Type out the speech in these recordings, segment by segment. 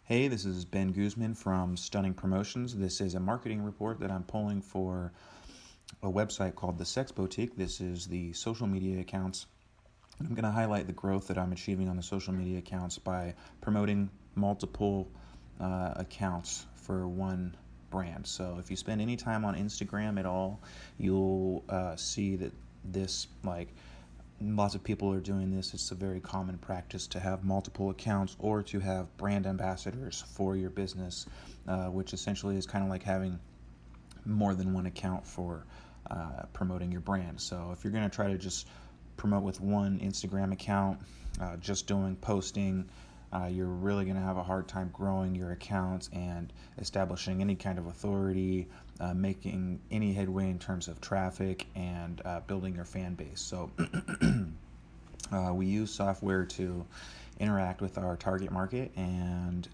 Hey, this is Ben Guzman from Stunning Promotions. This is a marketing report that I'm pulling for a website called The Sex Boutique. This is the social media accounts. I'm going to highlight the growth that I'm achieving on the social media accounts by promoting multiple accounts for one brand. So if you spend any time on Instagram at all, you'll see that this lots of people are doing this. It's a very common practice to have multiple accounts or to have brand ambassadors for your business, which essentially is kind of like having more than one account for promoting your brand. So if you're going to try to just promote with one Instagram account, just doing posting, you're really going to have a hard time growing your accounts and establishing any kind of authority, making any headway in terms of traffic, and building your fan base. So we use software to interact with our target market, and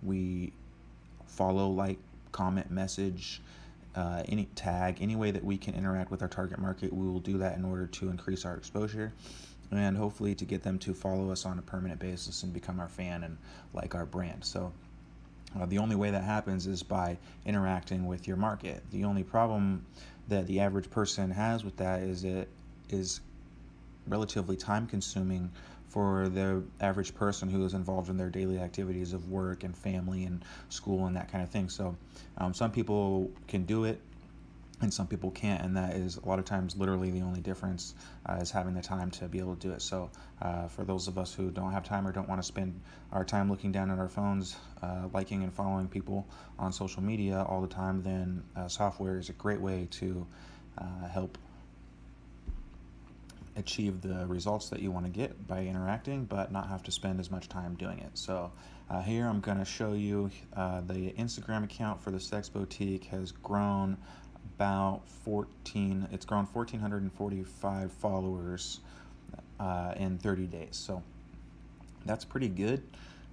we follow, like, comment, message, any tag, any way that we can interact with our target market. We will do that in order to increase our exposure and hopefully to get them to follow us on a permanent basis and become our fan and like our brand. So the only way that happens is by interacting with your market. The only problem that the average person has with that is it is relatively time consuming for the average person who is involved in their daily activities of work and family and school and that kind of thing. So some people can do it and some people can't, and that is a lot of times literally the only difference, is having the time to be able to do it. So for those of us who don't have time or don't want to spend our time looking down at our phones, liking and following people on social media all the time, then software is a great way to help achieve the results that you want to get by interacting, but not have to spend as much time doing it. So here I'm going to show you the Instagram account for the Sex Boutique has grown about 14. It's grown 1,445 followers in 30 days. So that's pretty good.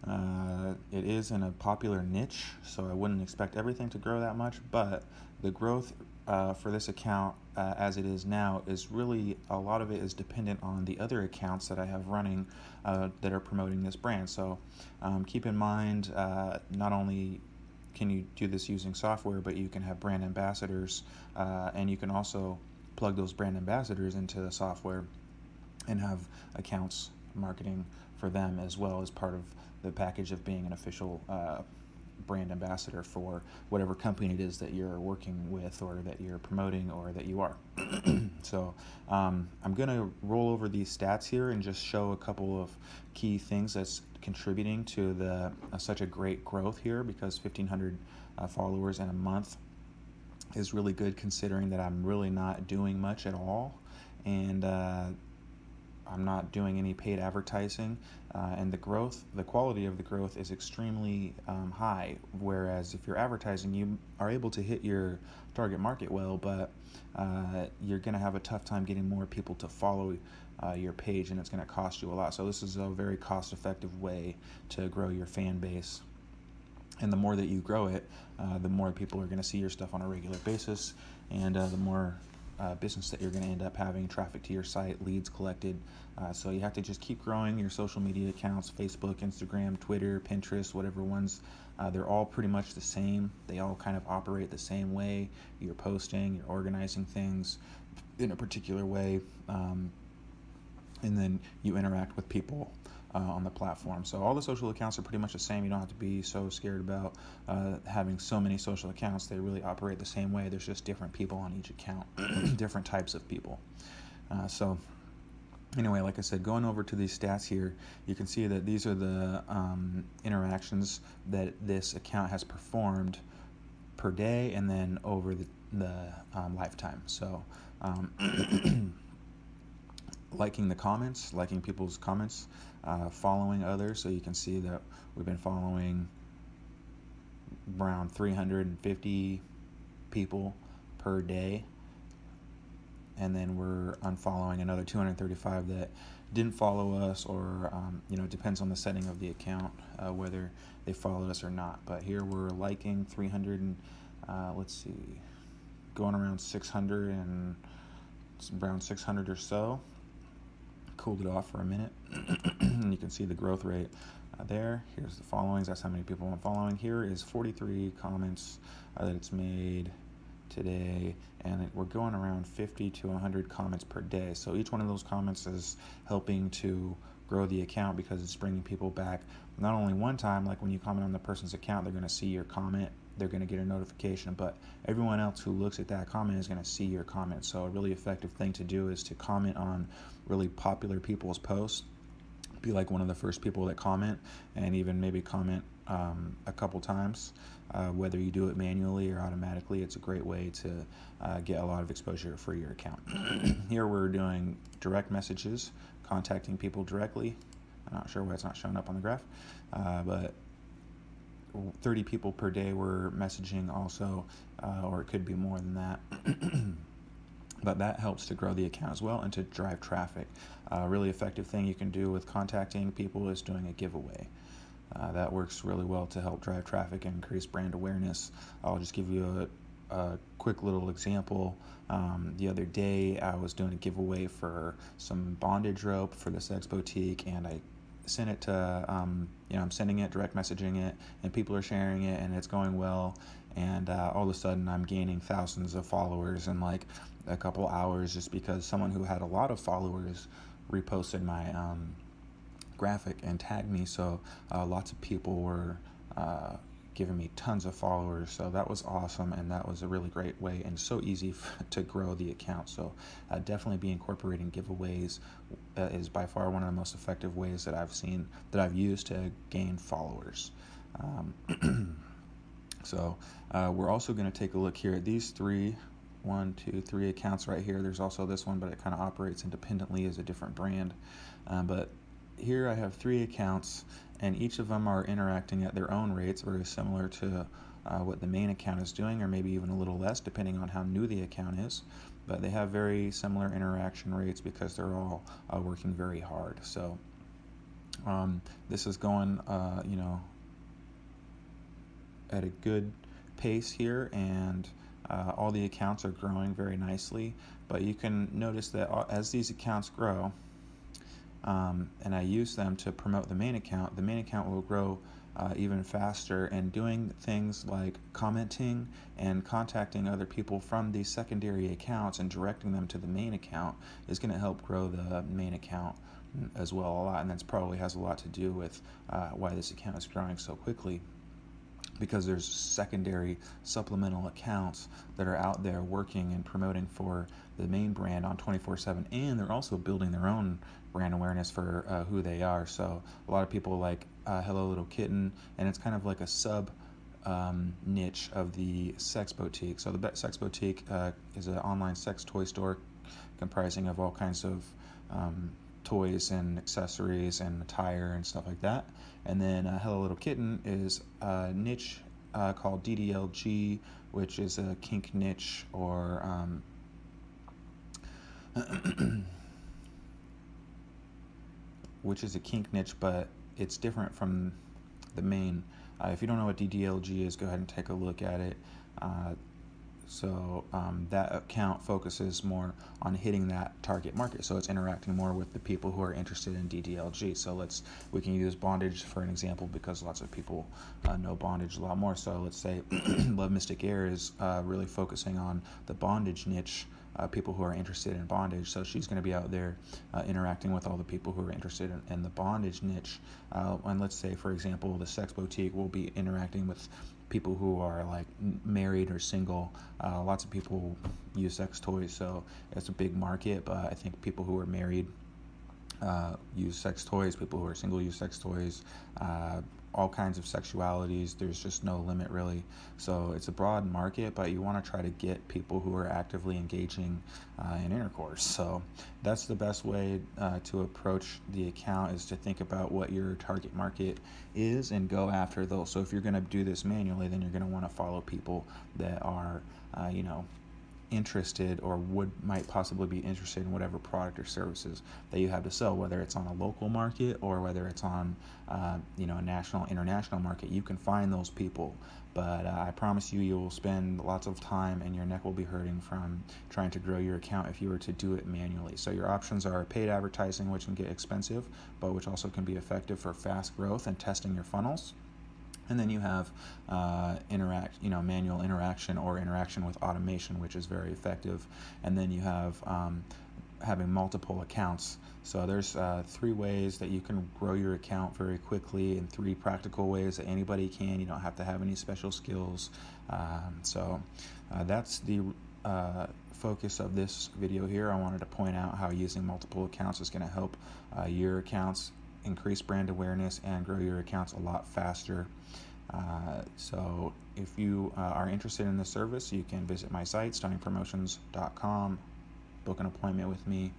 It is in a popular niche, so I wouldn't expect everything to grow that much, but the growth for this account as it is now is really, a lot of it is dependent on the other accounts that I have running that are promoting this brand. So keep in mind, not only can you do this using software, but you can have brand ambassadors, and you can also plug those brand ambassadors into the software and have accounts marketing for them as well as part of the package of being an official brand ambassador for whatever company it is that you're working with or that you're promoting or that you are. So I'm going to roll over these stats here and just show a couple of key things that's contributing to the such a great growth here, because 1,500 followers in a month is really good, considering that I'm really not doing much at all, and I'm not doing any paid advertising, and the quality of the growth is extremely high. Whereas if you're advertising, you are able to hit your target market well, but you're going to have a tough time getting more people to follow your page, and it's going to cost you a lot. So this is a very cost-effective way to grow your fan base. And the more that you grow it, the more people are going to see your stuff on a regular basis, and the more business that you're going to end up having, traffic to your site, leads collected. So you have to just keep growing your social media accounts: Facebook, Instagram, Twitter, Pinterest, whatever ones. They're all pretty much the same. They all kind of operate the same way. You're posting, you're organizing things in a particular way, and then you interact with people on the platform. So all the social accounts are pretty much the same. You don't have to be so scared about having so many social accounts. They really operate the same way. There's just different people on each account, different types of people. So anyway, like I said, going over to these stats here, you can see that these are the interactions that this account has performed per day and then over the lifetime. So liking the comments, liking people's comments, following others. So you can see that we've been following around 350 people per day, and then we're unfollowing another 235 that didn't follow us, or it depends on the setting of the account, whether they followed us or not. But here we're liking 300 and let's see, going around 600 and around 600 or so. Cooled it off for a minute and you can see the growth rate there. Here's the followings. That's how many people I'm following. Here is 43 comments that it's made today, and we're going around 50 to 100 comments per day. So each one of those comments is helping to grow the account because it's bringing people back not only one time, like when you comment on the person's account, they're going to see your comment, they're going to get a notification, but everyone else who looks at that comment is going to see your comment. So a really effective thing to do is to comment on really popular people's posts, be like one of the first people that comment, and even maybe comment a couple times. Whether you do it manually or automatically, it's a great way to get a lot of exposure for your account. Here we're doing direct messages, contacting people directly. I'm not sure why it's not showing up on the graph, but 30 people per day were messaging also, or it could be more than that. But that helps to grow the account as well and to drive traffic. A really effective thing you can do with contacting people is doing a giveaway. That works really well to help drive traffic and increase brand awareness. I'll just give you a quick little example. The other day I was doing a giveaway for some bondage rope for the Sex Boutique, and I sent it to, I'm sending it, direct messaging it, and people are sharing it, and it's going well. And all of a sudden I'm gaining thousands of followers in like a couple hours, just because someone who had a lot of followers reposted my graphic and tagged me. So lots of people were giving me tons of followers, so that was awesome, and that was a really great way and so easy to grow the account. So definitely be incorporating giveaways. Is by far one of the most effective ways that I've used to gain followers. So we're also going to take a look here at these three accounts right here. There's also this one, but it kind of operates independently as a different brand. But here I have 3 accounts, and each of them are interacting at their own rates, very similar to what the main account is doing, or maybe even a little less depending on how new the account is. But they have very similar interaction rates because they're all working very hard. So this is going at a good pace here, and all the accounts are growing very nicely. But you can notice that as these accounts grow, and I use them to promote the main account will grow even faster, and doing things like commenting and contacting other people from these secondary accounts and directing them to the main account is going to help grow the main account as well a lot. And that's probably has a lot to do with why this account is growing so quickly, because there's secondary supplemental accounts that are out there working and promoting for the main brand on 24/7, and they're also building their own brand awareness for who they are. So a lot of people like Hello Little Kitten, and it's kind of like a sub niche of the Sex Boutique. So the Sex Boutique is an online sex toy store comprising of all kinds of toys and accessories and attire and stuff like that. And then Hello Little Kitten is a niche called DDLG, which is a kink niche, or which is a kink niche, but it's different from the main. If you don't know what DDLG is, go ahead and take a look at it. So that account focuses more on hitting that target market, so it's interacting more with the people who are interested in DDLG. So we can use bondage for an example, because lots of people know bondage a lot more. So let's say Love Mystic Air is really focusing on the bondage niche, people who are interested in bondage. So she's going to be out there interacting with all the people who are interested in the bondage niche. And let's say, for example, the Sex Boutique will be interacting with people who are like married or single. Lots of people use sex toys, so it's a big market, but I think people who are married use sex toys, people who are single use sex toys, all kinds of sexualities. There's just no limit, really. So it's a broad market, but you want to try to get people who are actively engaging in intercourse. So that's the best way to approach the account, is to think about what your target market is and go after those. So if you're going to do this manually, then you're going to want to follow people that are interested or might possibly be interested in whatever product or services that you have to sell, whether it's on a local market or whether it's on a national, international market. You can find those people, but I promise you, you'll spend lots of time and your neck will be hurting from trying to grow your account if you were to do it manually. So your options are paid advertising, which can get expensive, but which also can be effective for fast growth and testing your funnels. And then you have manual interaction or interaction with automation, which is very effective. And then you have having multiple accounts. So there's 3 ways that you can grow your account very quickly, and 3 practical ways that anybody can. You don't have to have any special skills. That's the focus of this video here. I wanted to point out how using multiple accounts is going to help your accounts increase brand awareness and grow your accounts a lot faster. So if you are interested in this service, you can visit my site, stunningpromotions.com, book an appointment with me,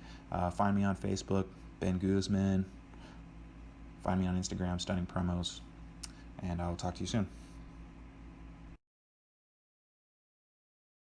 find me on Facebook, Ben Guzman, find me on Instagram, Stunning Promos, and I'll talk to you soon.